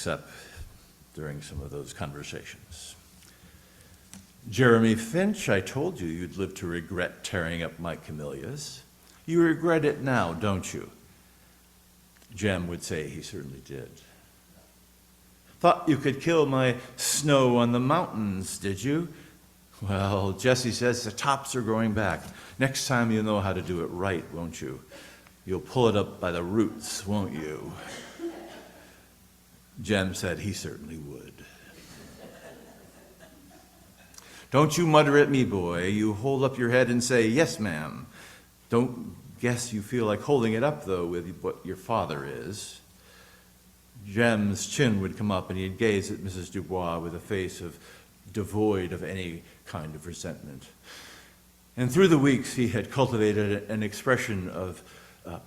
except during some of those conversations. Jeremy Finch, I told you you'd live to regret tearing up my camellias. You regret it now, don't you? Jem would say he certainly did. Thought you could kill my snow on the mountains, did you? Well, Jessie says the tops are growing back. Next time you'll know how to do it right, won't you? You'll pull it up by the roots, won't you? Jem said he certainly would. Don't you mutter at me, boy. You hold up your head and say, yes, ma'am. Don't guess you feel like holding it up, though, with what your father is. Jem's chin would come up and he'd gaze at Mrs. Dubois with a face devoid of any kind of resentment. And through the weeks, he had cultivated an expression of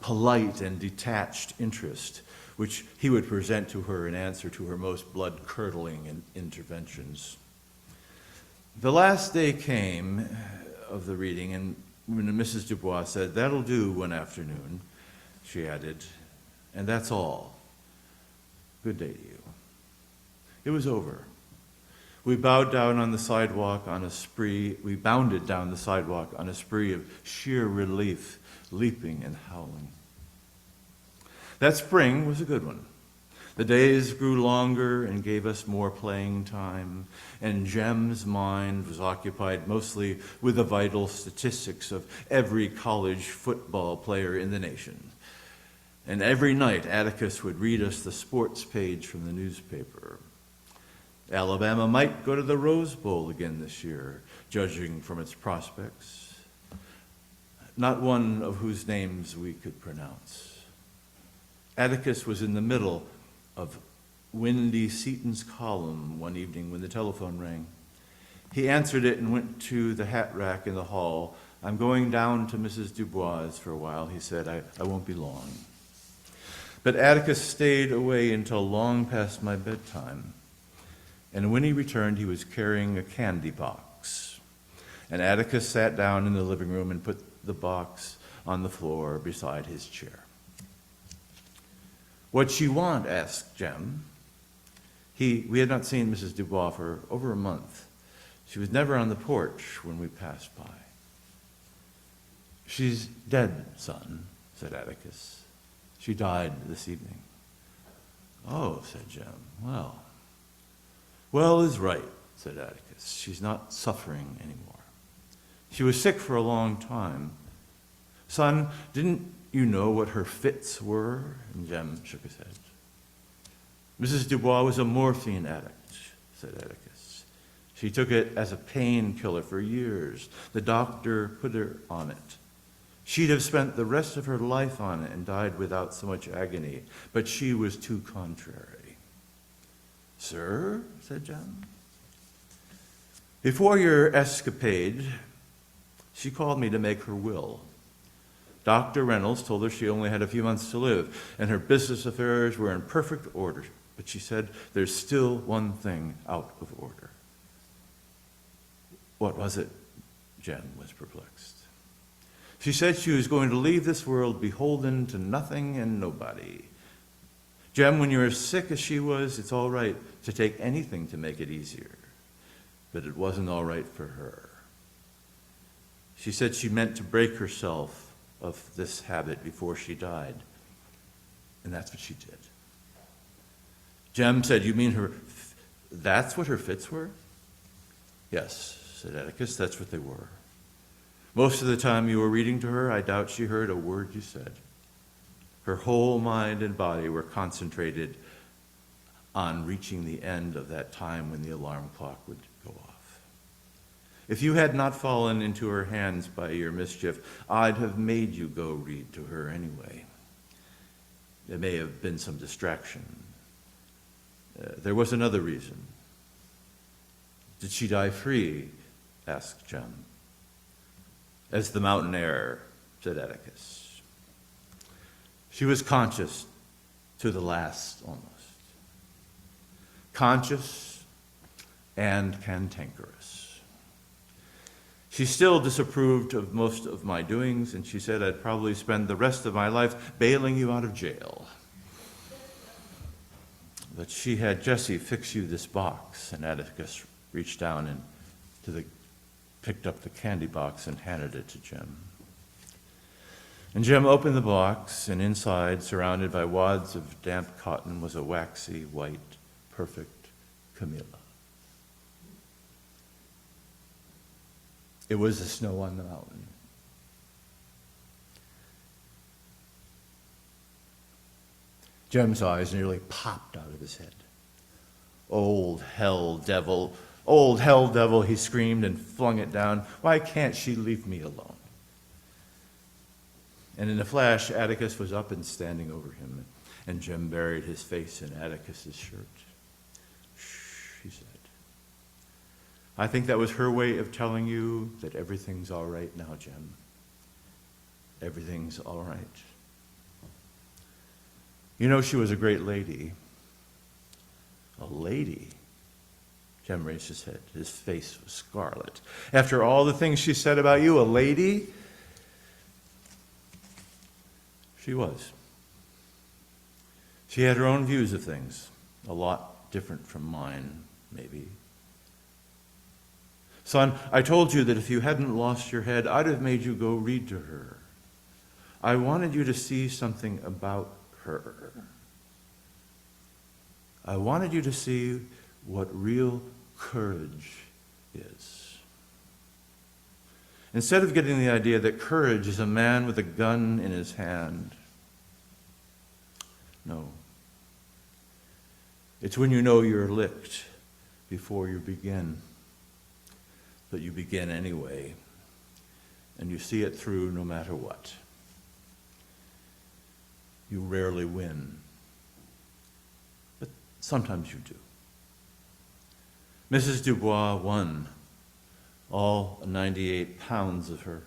polite and detached interest, which he would present to her in answer to her most blood-curdling interventions. The last day came of the reading, and when Mrs. Dubois said, that'll do one afternoon, she added, and that's all. Good day to you. It was over. We bounded down the sidewalk on a spree of sheer relief, leaping and howling. That spring was a good one. The days grew longer and gave us more playing time, and Jem's mind was occupied mostly with the vital statistics of every college football player in the nation. And every night, Atticus would read us the sports page from the newspaper. Alabama might go to the Rose Bowl again this year, judging from its prospects, not one of whose names we could pronounce. Atticus was in the middle of Wendy Seaton's column one evening when the telephone rang. He answered it and went to the hat rack in the hall. I'm going down to Mrs. Dubois for a while, he said. I won't be long. But Atticus stayed away until long past my bedtime. And when he returned, he was carrying a candy box. And Atticus sat down in the living room and put the box on the floor beside his chair. What'd she want? Asked Jem. We had not seen Mrs. Dubois for over a month. She was never on the porch when we passed by. She's dead, son, said Atticus. She died this evening. Oh, said Jem. Well is right, said Atticus. She's not suffering anymore. She was sick for a long time. Son, didn't you know what her fits were? And Jem shook his head. Mrs. Dubois was a morphine addict, said Atticus. She took it as a painkiller for years. The doctor put her on it. She'd have spent the rest of her life on it and died without so much agony, but she was too contrary. Sir, said Jem. Before your escapade, she called me to make her will. Dr. Reynolds told her she only had a few months to live, and her business affairs were in perfect order. But she said, there's still one thing out of order. What was it? Jem was perplexed. She said she was going to leave this world beholden to nothing and nobody. Jem, when you're as sick as she was, it's all right to take anything to make it easier. But it wasn't all right for her. She said she meant to break herself of this habit before she died. And that's what she did. Jem said, you mean that's what her fits were? Yes, said Atticus, that's what they were. Most of the time you were reading to her, I doubt she heard a word you said. Her whole mind and body were concentrated on reaching the end of that time when the alarm clock would go off. If you had not fallen into her hands by your mischief, I'd have made you go read to her anyway. There may have been some distraction. There was another reason. Did she die free? Asked Jem. As the mountain air, said Atticus. She was conscious to the last almost. Conscious and cantankerous. She still disapproved of most of my doings, and she said I'd probably spend the rest of my life bailing you out of jail. But she had Jessie fix you this box, and Atticus reached down and picked up the candy box and handed it to Jem. And Jem opened the box, and inside, surrounded by wads of damp cotton, was a waxy, white, perfect Camilla. It was the snow on the mountain. Jem's eyes nearly popped out of his head. Old hell devil, he screamed and flung it down. Why can't she leave me alone? And in a flash, Atticus was up and standing over him, and Jem buried his face in Atticus's shirt. Shh, he said. I think that was her way of telling you that everything's all right now, Jem. Everything's all right. You know, she was a great lady. A lady? Jem raised his head. His face was scarlet. After all the things she said about you, a lady? She was. She had her own views of things, a lot different from mine, maybe. Son, I told you that if you hadn't lost your head, I'd have made you go read to her. I wanted you to see something about her. I wanted you to see what real courage is. Instead of getting the idea that courage is a man with a gun in his hand. No. It's when you know you're licked before you begin. But you begin anyway. And you see it through no matter what. You rarely win. But sometimes you do. Mrs. Dubois won. All 98 pounds of her.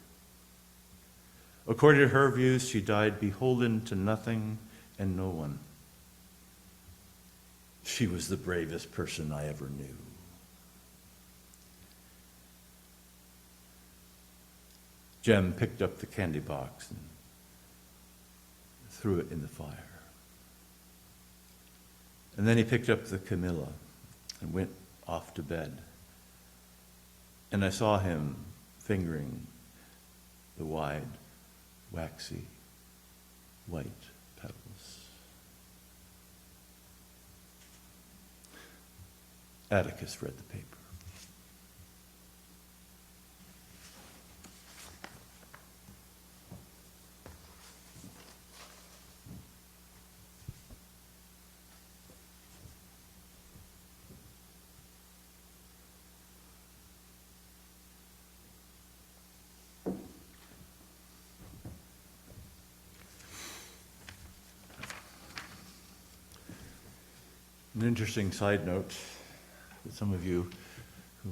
According to her views, she died beholden to nothing and no one. She was the bravest person I ever knew. Jem picked up the candy box and threw it in the fire. And then he picked up the Camilla and went off to bed. And I saw him fingering the wide, waxy, white petals. Atticus read the paper. An interesting side note that some of you who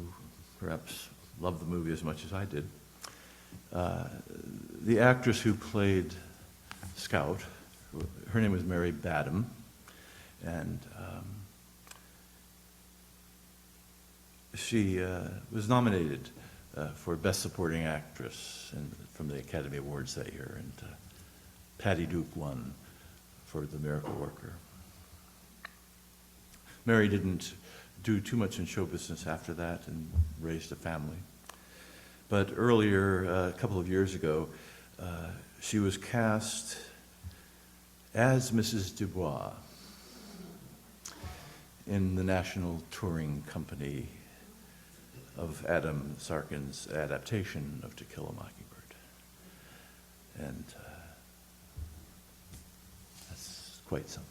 perhaps love the movie as much as I did, the actress who played Scout, her name was Mary Badham, and she was nominated for Best Supporting Actress from the Academy Awards that year, and Patty Duke won for The Miracle Worker. Mary didn't do too much in show business after that and raised a family. But earlier, a couple of years ago, she was cast as Mrs. Dubois in the National Touring Company of Adam Sarkin's adaptation of To Kill a Mockingbird. And that's quite something.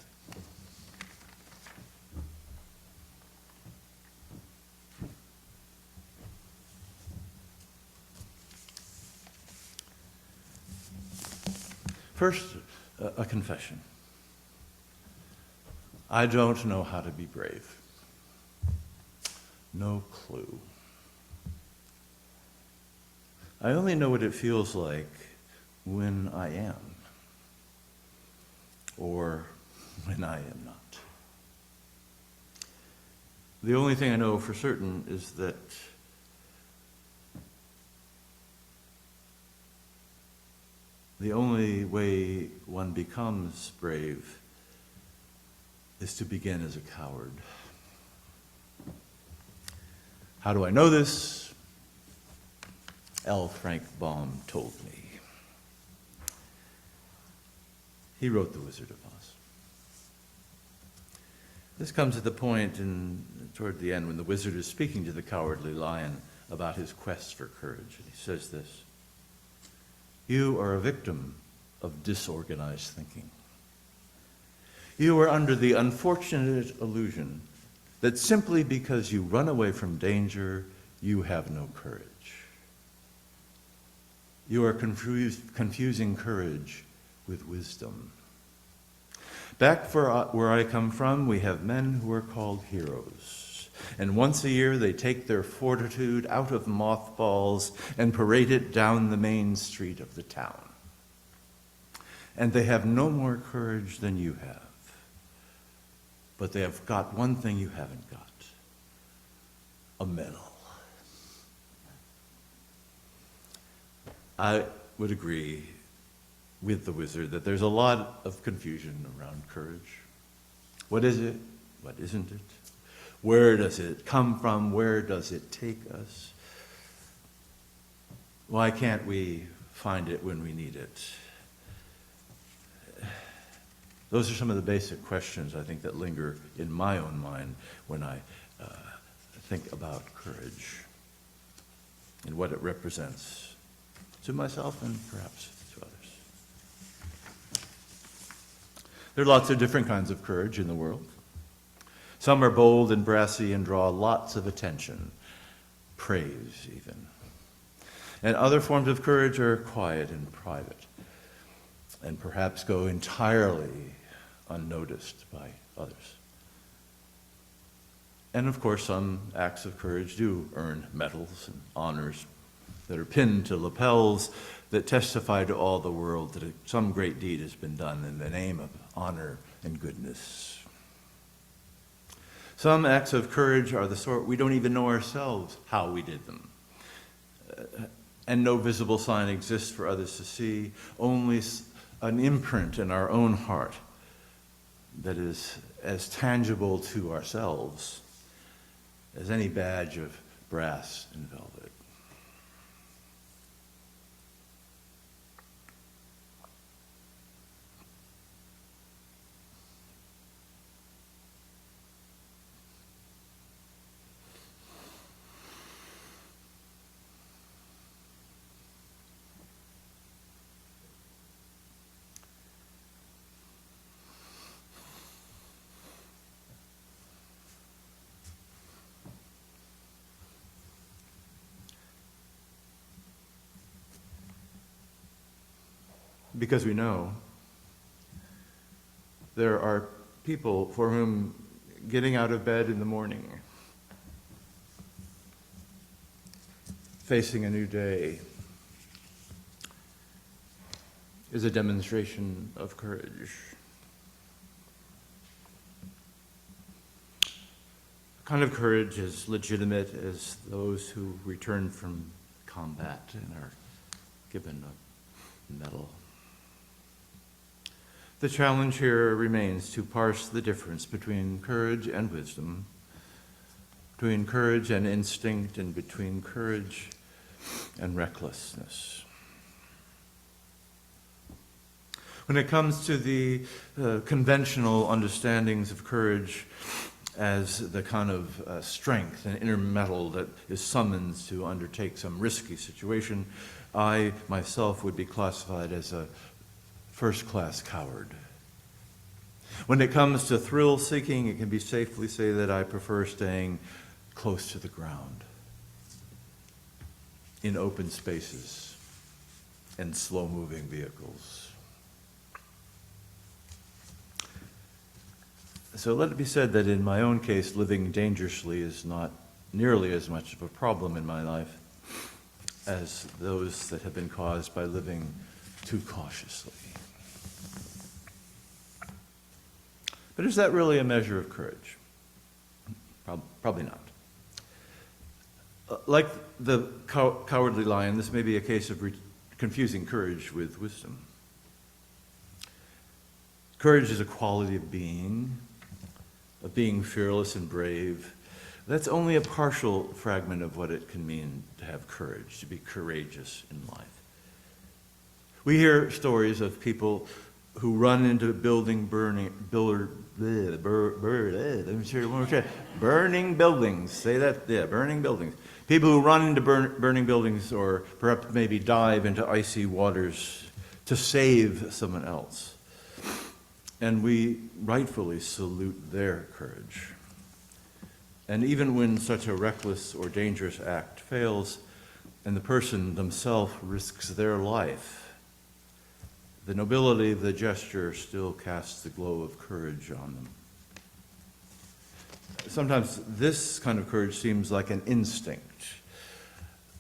First, a confession. I don't know how to be brave. No clue. I only know what it feels like when I am, or when I am not. The only thing I know for certain is that the only way one becomes brave is to begin as a coward. How do I know this? L. Frank Baum told me. He wrote The Wizard of Oz. This comes at the point toward the end when the wizard is speaking to the cowardly lion about his quest for courage. And he says this: "You are a victim of disorganized thinking. You are under the unfortunate illusion that simply because you run away from danger, you have no courage. You are confusing courage with wisdom. Back where I come from, we have men who are called heroes. And once a year, they take their fortitude out of mothballs and parade it down the main street of the town. And they have no more courage than you have. But they have got one thing you haven't got: a medal." I would agree with the wizard that there's a lot of confusion around courage. What is it? What isn't it? Where does it come from? Where does it take us? Why can't we find it when we need it? Those are some of the basic questions, I think, that linger in my own mind when I think about courage and what it represents to myself and perhaps to others. There are lots of different kinds of courage in the world. Some are bold and brassy and draw lots of attention, praise even. And other forms of courage are quiet and private, and perhaps go entirely unnoticed by others. And of course, some acts of courage do earn medals and honors that are pinned to lapels that testify to all the world that some great deed has been done in the name of honor and goodness. Some acts of courage are the sort we don't even know ourselves how we did them. And no visible sign exists for others to see, only an imprint in our own heart that is as tangible to ourselves as any badge of brass and velvet. Because we know there are people for whom getting out of bed in the morning, facing a new day, is a demonstration of courage. A kind of courage as legitimate as those who return from combat and are given a medal. The challenge here remains to parse the difference between courage and wisdom, between courage and instinct, and between courage and recklessness. When it comes to the conventional understandings of courage as the kind of strength and inner mettle that is summoned to undertake some risky situation, I myself would be classified as a first-class coward. When it comes to thrill-seeking, it can be safely say that I prefer staying close to the ground, in open spaces and slow-moving vehicles. So let it be said that in my own case, living dangerously is not nearly as much of a problem in my life as those that have been caused by living too cautiously. But is that really a measure of courage? Probably not. Like the cowardly lion, this may be a case of confusing courage with wisdom. Courage is a quality of being, of being fearless and brave, that's only a partial fragment of what it can mean to have courage, to be courageous in life. We hear stories of people who run into burning buildings. Say that, yeah, burning buildings. People who run into burning buildings or perhaps maybe dive into icy waters to save someone else. And we rightfully salute their courage. And even when such a reckless or dangerous act fails and the person themselves risks their life, the nobility of the gesture still casts the glow of courage on them. Sometimes this kind of courage seems like an instinct,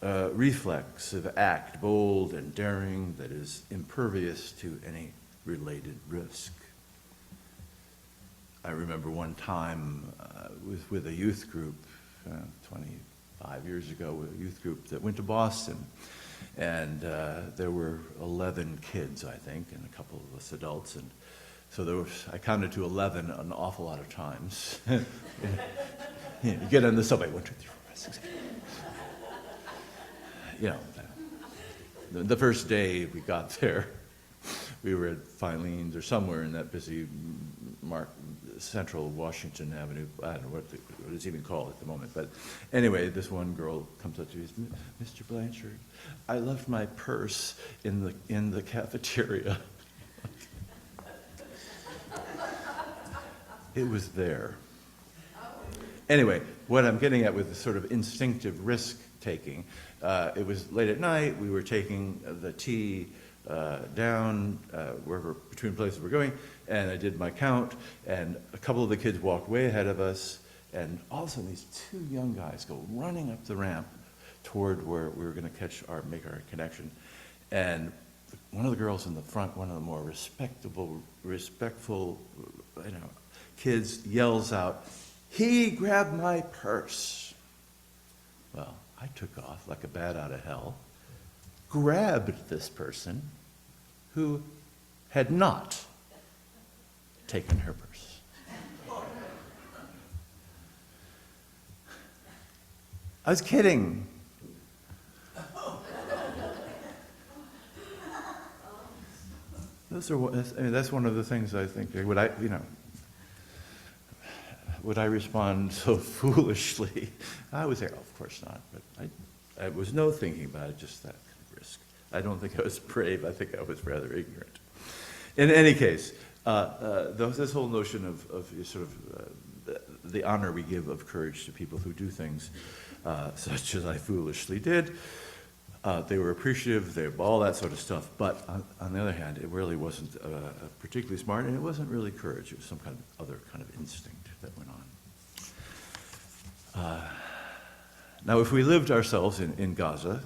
a reflexive act, bold and daring, that is impervious to any related risk. I remember one time with a youth group, 25 years ago, with a youth group that went to Boston. And there were 11 kids, I think, and a couple of us adults. And so I counted to 11 an awful lot of times. You get on the subway, 1, 2, 3, 4, 5, 6, 7. You know, the first day we got there, we were at Filene's or somewhere in that busy central Washington Avenue. I don't know what it's even called at the moment. But anyway, this one girl comes up to me, Mr. Blanchard, I left my purse in the cafeteria. It was there. Anyway, what I'm getting at with the sort of instinctive risk-taking, it was late at night, we were taking the T down wherever between places we're going, and I did my count, and a couple of the kids walked way ahead of us, and all of a sudden these two young guys go running up the ramp toward where we were going to make our connection. And one of the girls in the front, one of the more respectful, kids, yells out, "He grabbed my purse." Well, I took off like a bat out of hell, grabbed this person who had not taken her purse. I was kidding. That's one of the things I think. Would I respond so foolishly? I would say, oh, of course not. But I was no thinking about it, just that kind of risk. I don't think I was brave. I think I was rather ignorant. In any case, this whole notion of sort of the honor we give of courage to people who do things such as I foolishly did. They were appreciative, all that sort of stuff. But on the other hand, it really wasn't particularly smart, and it wasn't really courage. It was some kind of other kind of instinct that went on. Now, if we lived ourselves in Gaza,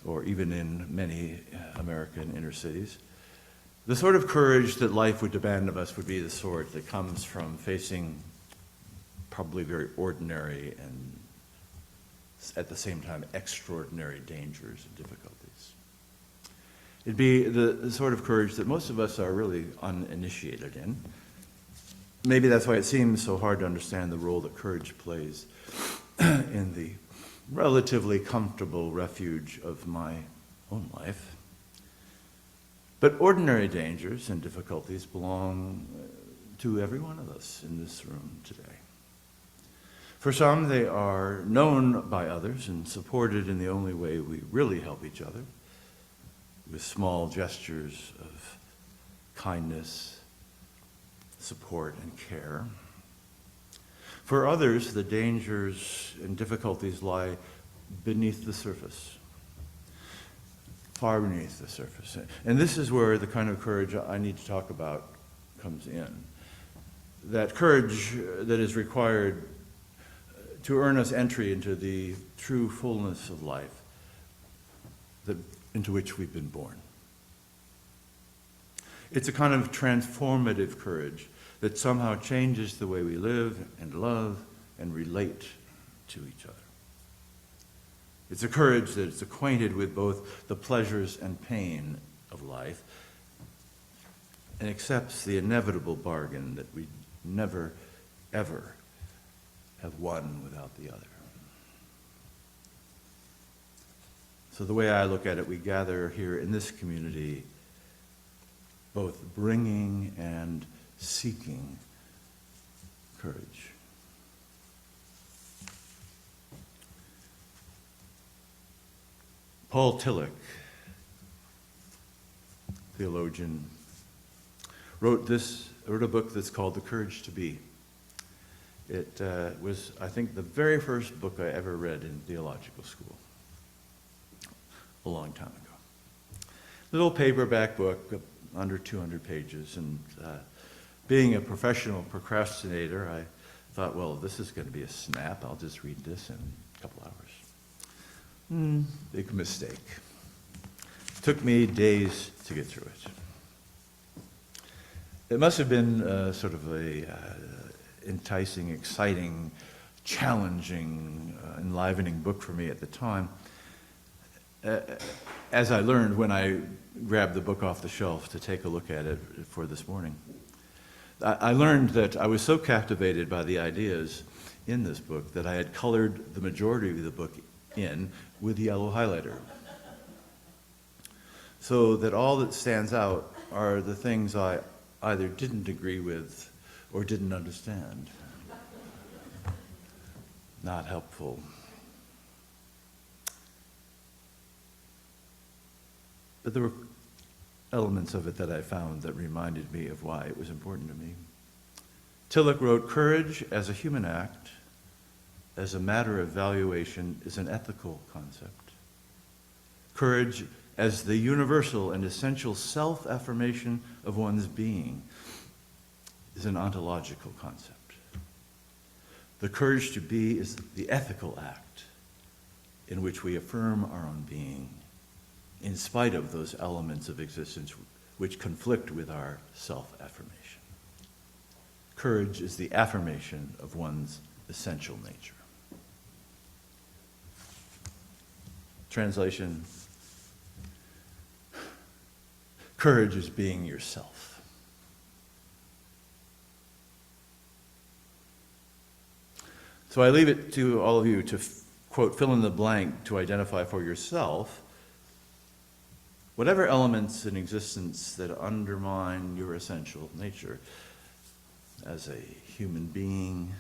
or even in many American inner cities, the sort of courage that life would demand of us would be the sort that comes from facing probably very ordinary and at the same time extraordinary dangers and difficulties. It'd be the sort of courage that most of us are really uninitiated in. Maybe that's why it seems so hard to understand the role that courage plays in the relatively comfortable refuge of my own life. But ordinary dangers and difficulties belong to every one of us in this room today. For some, they are known by others and supported in the only way we really help each other, with small gestures of kindness, support, and care. For others, the dangers and difficulties lie beneath the surface, far beneath the surface. And this is where the kind of courage I need to talk about comes in. That courage that is required to earn us entry into the true fullness of life into which we've been born. It's a kind of transformative courage that somehow changes the way we live and love and relate to each other. It's a courage that is acquainted with both the pleasures and pain of life and accepts the inevitable bargain that we never ever have one without the other. So the way I look at it, we gather here in this community both bringing and seeking courage. TIllich, theologian, wrote a book that's called The Courage to Be. It was, I think, the very first book I ever read in theological school, a long time ago. Little paperback book, under 200 pages, and being a professional procrastinator, I thought, well, this is going to be a snap. I'll just read this in a couple hours. Big mistake. Took me days to get through it. It must have been sort of a enticing, exciting, challenging, enlivening book for me at the time. As I learned when I grabbed the book off the shelf to take a look at it for this morning, I learned that I was so captivated by the ideas in this book that I had colored the majority of the book in with yellow highlighter. So that all that stands out are the things I either didn't agree with or didn't understand. Not helpful. But there were elements of it that I found that reminded me of why it was important to me. TIllich wrote, "Courage as a human act, as a matter of valuation, is an ethical concept. Courage as the universal and essential self-affirmation of one's being is an ontological concept. The courage to be is the ethical act in which we affirm our own being, in spite of those elements of existence which conflict with our self-affirmation. Courage is the affirmation of one's essential nature." Translation: courage is being yourself. So I leave it to all of you to, quote, fill in the blank to identify for yourself whatever elements in existence that undermine your essential nature as a human being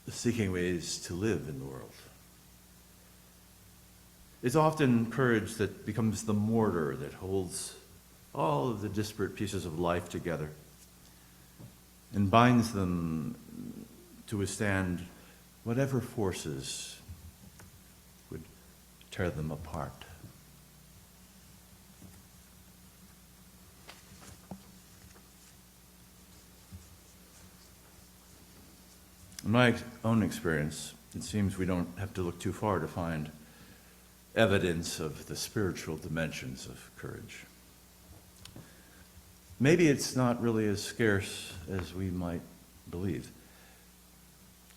seeking ways to live in the world. It's often courage that becomes the mortar that holds all of the disparate pieces of life together and binds them to withstand whatever forces would tear them apart. In my own experience, it seems we don't have to look too far to find evidence of the spiritual dimensions of courage. Maybe it's not really as scarce as we might believe.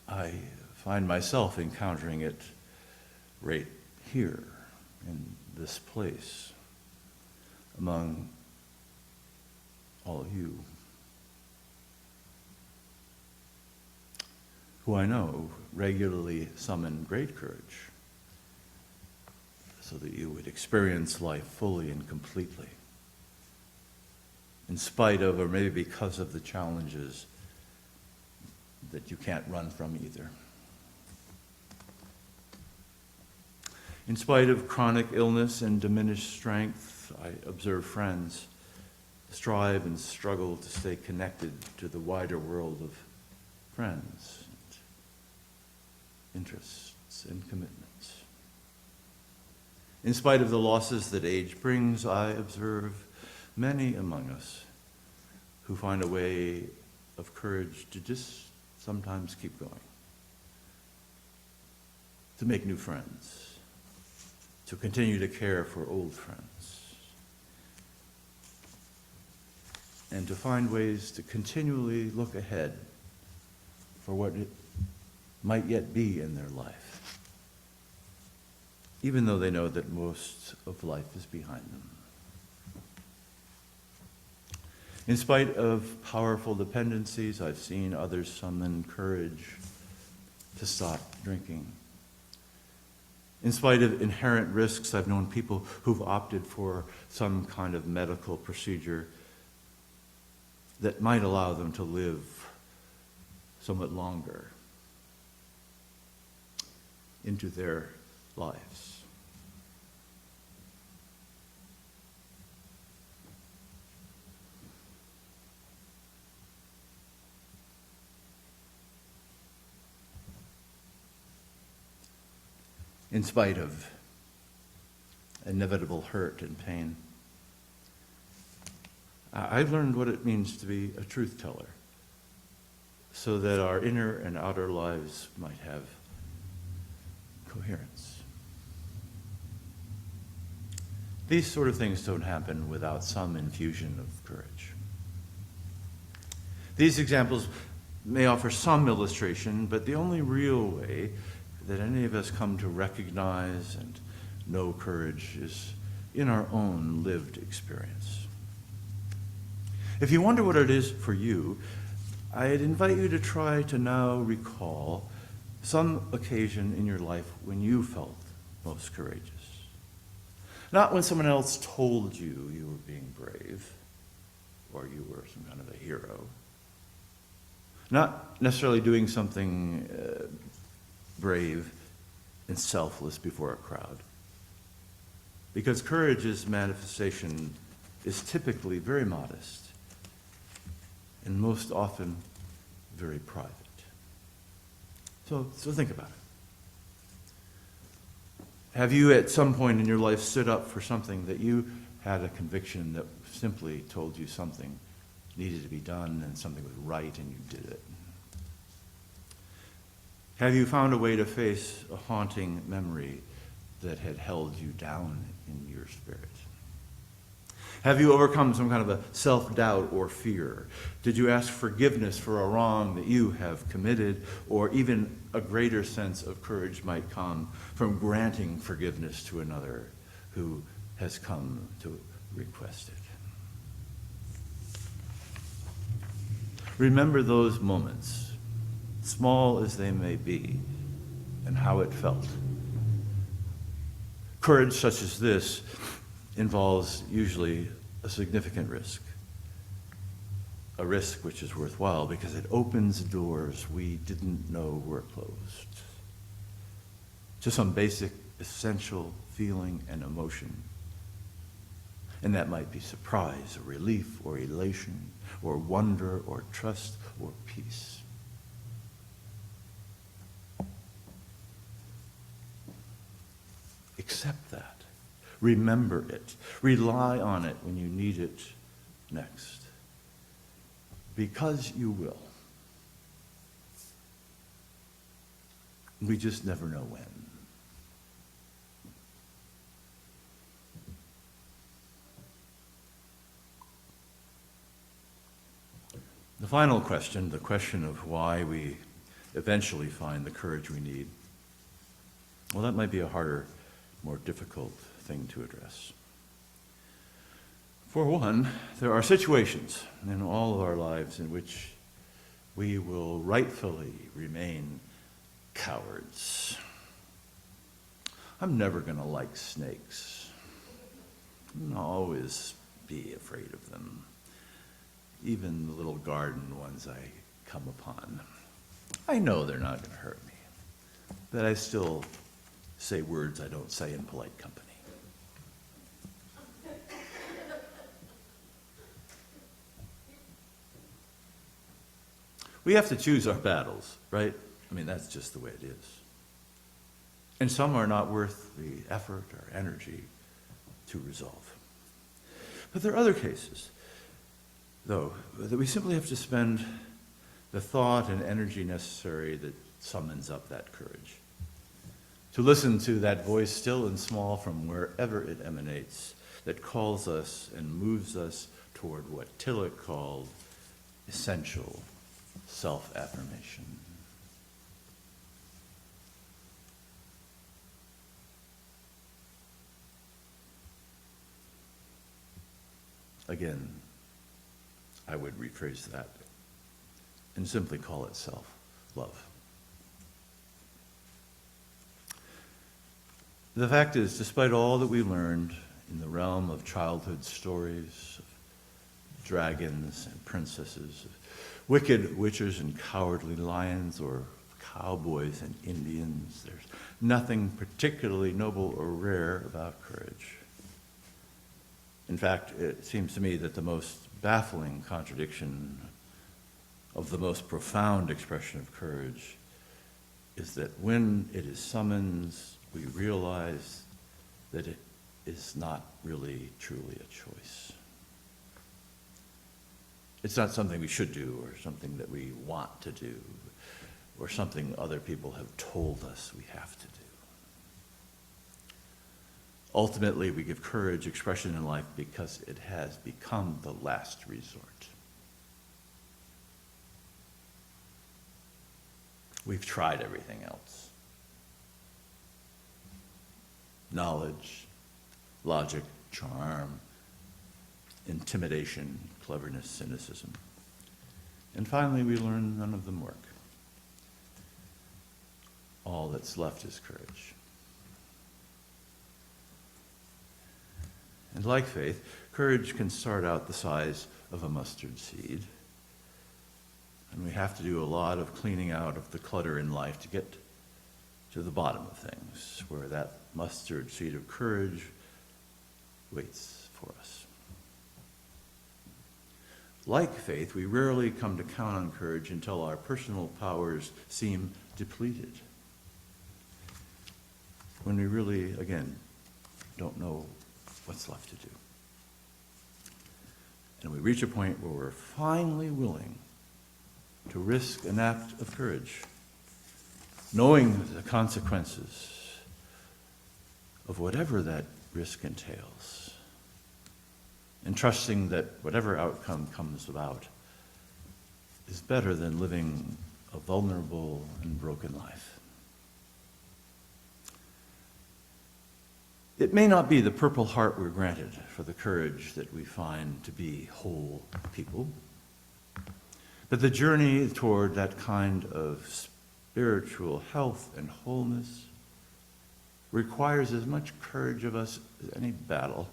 I find myself encountering it right here, in this place, among all of you, who I know regularly summon great courage so that you would experience life fully and completely, in spite of, or maybe because of, the challenges that you can't run from either. In spite of chronic illness and diminished strength, I observe friends strive and struggle to stay connected to the wider world of friends, interests, and commitments. In spite of the losses that age brings, I observe many among us who find a way of courage to just sometimes keep going, to make new friends, to continue to care for old friends, and to find ways to continually look ahead for what it might yet be in their life, even though they know that most of life is behind them. In spite of powerful dependencies, I've seen others summon courage to stop drinking. In spite of inherent risks, I've known people who've opted for some kind of medical procedure that might allow them to live somewhat longer into their lives. In spite of inevitable hurt and pain, I've learned what it means to be a truth teller so that our inner and outer lives might have coherence. These sort of things don't happen without some infusion of courage. These examples may offer some illustration, but the only real way that any of us come to recognize and know courage is in our own lived experience. If you wonder what it is for you, I'd invite you to try to now recall some occasion in your life when you felt most courageous. Not when someone else told you you were being brave or you were some kind of a hero. Not necessarily doing something brave and selfless before a crowd. Because courage's manifestation is typically very modest and most often very private. So think about it. Have you at some point in your life stood up for something that you had a conviction that simply told you something needed to be done and something was right and you did it? Have you found a way to face a haunting memory that had held you down in your spirit? Have you overcome some kind of a self-doubt or fear? Did you ask forgiveness for a wrong that you have committed? Or even a greater sense of courage might come from granting forgiveness to another who has come to request it. Remember those moments, small as they may be, and how it felt. Courage such as this involves usually a significant risk. A risk which is worthwhile because it opens doors we didn't know were closed to some basic, essential feeling and emotion. And that might be surprise, or relief, or elation, or wonder, or trust, or peace. Accept that. Remember it. Rely on it when you need it next. Because you will. We just never know when. The final question, the question of why we eventually find the courage we need, well, that might be a harder, more difficult thing to address. For one, there are situations in all of our lives in which we will rightfully remain cowards. I'm never going to like snakes. I'll always be afraid of them, even the little garden ones I come upon. I know they're not going to hurt me, but I still say words I don't say in polite company. We have to choose our battles, right? I mean, that's just the way it is. And some are not worth the effort or energy to resolve. But there are other cases, though, that we simply have to spend the thought and energy necessary that summons up that courage. To listen to that voice still and small from wherever it emanates that calls us and moves us toward what TIllich called essential self-affirmation. Again, I would rephrase that and simply call it self-love. The fact is, despite all that we learned in the realm of childhood stories, of dragons and princesses, of wicked witches and cowardly lions, or cowboys and Indians, there's nothing particularly noble or rare about courage. In fact, it seems to me that the most baffling contradiction of the most profound expression of courage is that when it is summoned, we realize that it is not really truly a choice. It's not something we should do or something that we want to do or something other people have told us we have to do. Ultimately, we give courage expression in life because it has become the last resort. We've tried everything else. Knowledge, logic, charm, intimidation, cleverness, cynicism. And finally, we learn none of them work. All that's left is courage. And like faith, courage can start out the size of a mustard seed. And we have to do a lot of cleaning out of the clutter in life to get to the bottom of things, where that mustard seed of courage waits for us. Like faith, we rarely come to count on courage until our personal powers seem depleted. When we really, again, don't know what's left to do. And we reach a point where we're finally willing to risk an act of courage, knowing the consequences of whatever that risk entails, and trusting that whatever outcome comes about is better than living a vulnerable and broken life. It may not be the Purple Heart we're granted for the courage that we find to be whole people, but the journey toward that kind of spiritual health and wholeness requires as much courage of us as any battle.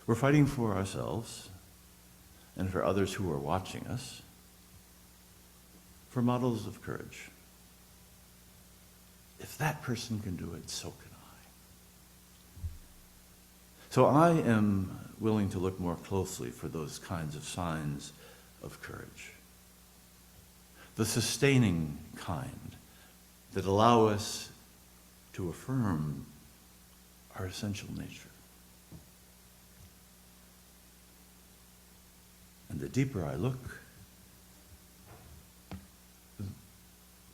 We're fighting for ourselves and for others who are watching us, for models of courage. If that person can do it, so can I. So I am willing to look more closely for those kinds of signs of courage. The sustaining kind that allow us to affirm our essential nature. And the deeper I look,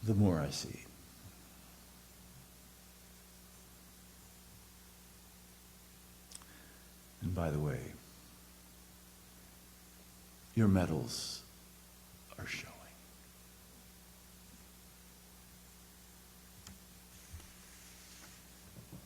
the more I see. And by the way, your medals are shown.